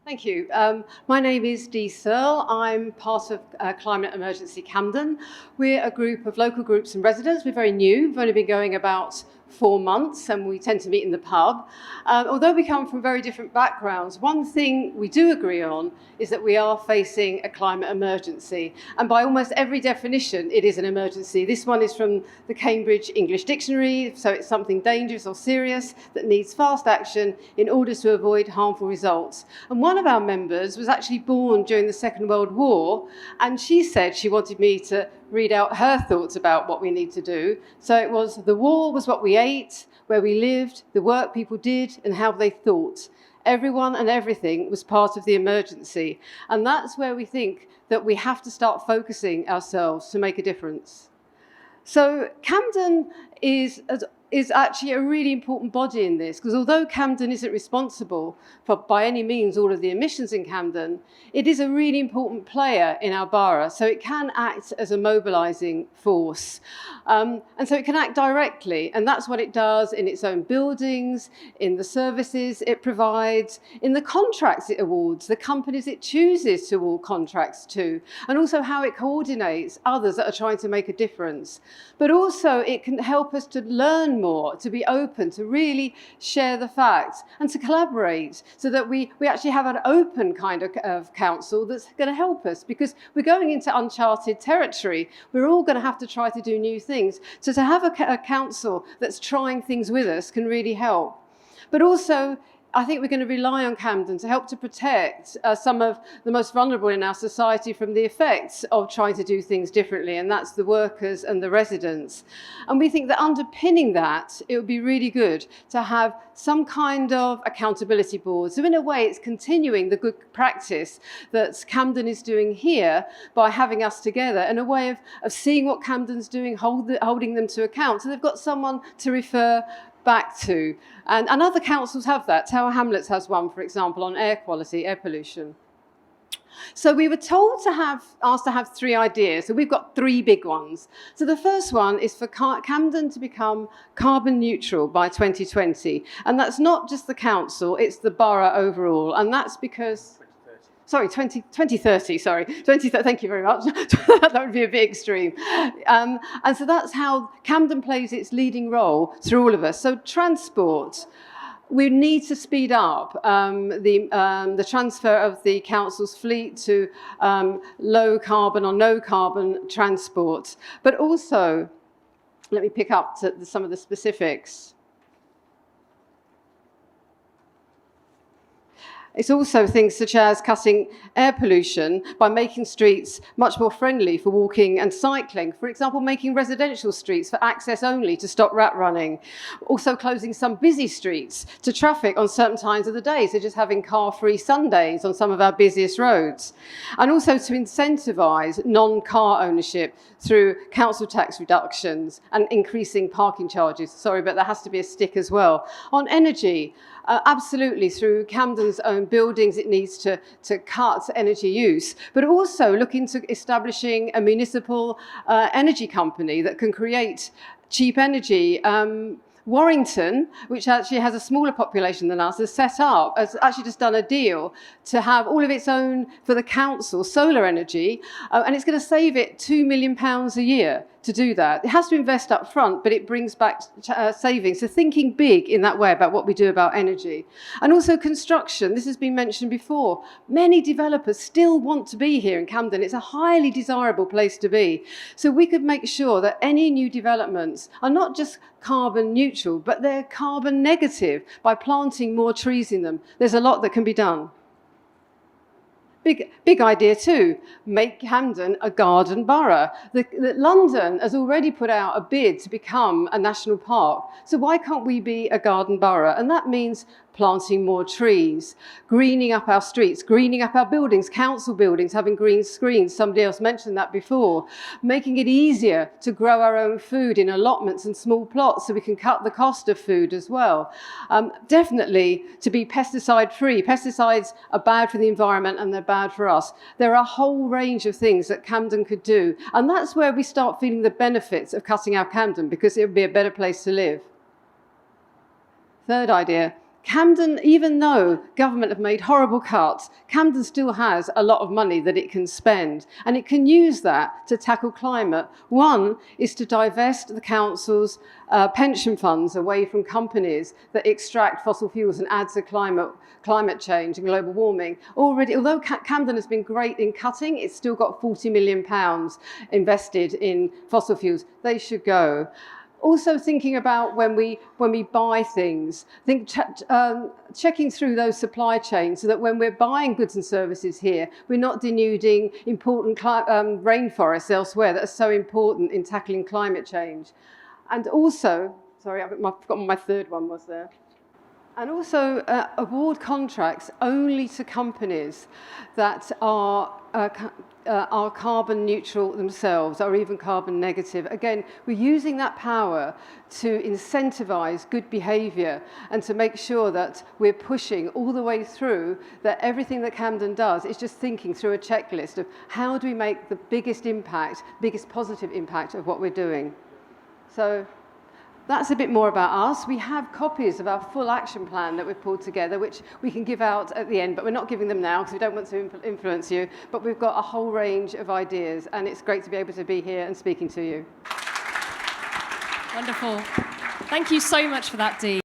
Thank you. My name is Dee Searle. I'm part of Climate Emergency Camden. We're a group of local groups and residents. We're very new. We've only been going about 4 months, and we tend to meet in the pub. Although we come from very different backgrounds, one thing we do agree on is that we are facing a climate emergency. And by almost every definition, it is an emergency. This one is from the Cambridge English Dictionary, so it's something dangerous or serious that needs fast action in order to avoid harmful results. And one of our members was actually born during the Second World War, and she said she wanted me to read out her thoughts about what we need to do. So it was, the war was what we ate, where we lived, the work people did, and how they thought. Everyone and everything was part of the emergency. And that's where we think that we have to start focusing ourselves to make a difference. So Camden is actually a really important body in this, because although Camden isn't responsible for, by any means, all of the emissions in Camden, it is a really important player in our borough, so it can act as a mobilising force. And so it can act directly, and that's what it does in its own buildings, in the services it provides, in the contracts it awards, the companies it chooses to award contracts to, and also how it coordinates others that are trying to make a difference. But also it can help us to learn more, to be open, to really share the facts, and to collaborate so that we actually have an open kind of council that's going to help us, because we're going into uncharted territory. We're all going to have to try to do new things. So to have a council that's trying things with us can really help. But also, I think we're going to rely on Camden to help to protect some of the most vulnerable in our society from the effects of trying to do things differently, and that's the workers and the residents. And we think that underpinning that, it would be really good to have some kind of accountability board. So in a way, it's continuing the good practice that Camden is doing here by having us together, and a way of seeing what Camden's doing, holding them to account. So they've got someone to refer back to. And other councils have that. Tower Hamlets has one, for example, on air quality, air pollution. So we were asked to have 3 ideas. So we've got 3 big ones. So the first one is for Camden to become carbon neutral by 2020. And that's not just the council, it's the borough overall. And that's because... Sorry, 2030, sorry. 2030, thank you very much. That would be a bit extreme. And so that's how Camden plays its leading role through all of us. So transport, we need to speed up the transfer of the council's fleet to low carbon or no carbon transport. But also, let me pick up to some of the specifics. It's also things such as cutting air pollution by making streets much more friendly for walking and cycling. For example, making residential streets for access only to stop rat running. Also closing some busy streets to traffic on certain times of the day, so just having car-free Sundays on some of our busiest roads. And also to incentivise non-car ownership through council tax reductions and increasing parking charges. Sorry, but there has to be a stick as well. On energy, absolutely, through Camden's own buildings, it needs to cut energy use, but also look into establishing a municipal energy company that can create cheap energy. Warrington, which actually has a smaller population than us, has actually just done a deal to have all of its own, for the council, solar energy, and it's going to save it £2 million a year to do that. It has to invest up front, but it brings back savings. So thinking big in that way about what we do about energy. And also construction, this has been mentioned before. Many developers still want to be here in Camden. It's a highly desirable place to be. So we could make sure that any new developments are not just carbon neutral, but they're carbon negative by planting more trees in them. There's a lot that can be done. Big idea too, make Camden a garden borough. London has already put out a bid to become a national park. So why can't we be a garden borough? And that means planting more trees, greening up our streets, greening up our buildings, council buildings, having green screens. Somebody else mentioned that before. Making it easier to grow our own food in allotments and small plots so we can cut the cost of food as well. Definitely to be pesticide free. Pesticides are bad for the environment and they're bad for us. There are a whole range of things that Camden could do. And that's where we start feeling the benefits of cutting our Camden, because it would be a better place to live. Third idea Camden, even though government have made horrible cuts, Camden still has a lot of money that it can spend, and it can use that to tackle climate. One is to divest the council's pension funds away from companies that extract fossil fuels and add to climate change and global warming. Already, although Camden has been great in cutting, it's still got £40 million invested in fossil fuels. They should go. Also thinking about when we buy things, checking through those supply chains so that when we're buying goods and services here, we're not denuding important rainforests elsewhere that are so important in tackling climate change. And also, sorry, I forgot what my third one was there. And also award contracts only to companies that are carbon neutral themselves or even carbon negative. Again, we're using that power to incentivize good behavior and to make sure that we're pushing all the way through, that everything that Camden does is just thinking through a checklist of how do we make the biggest impact, biggest positive impact of what we're doing. So that's a bit more about us. We have copies of our full action plan that we've pulled together, which we can give out at the end, but we're not giving them now because we don't want to influence you. But we've got a whole range of ideas, and it's great to be able to be here and speaking to you. Wonderful. Thank you so much for that, Dee.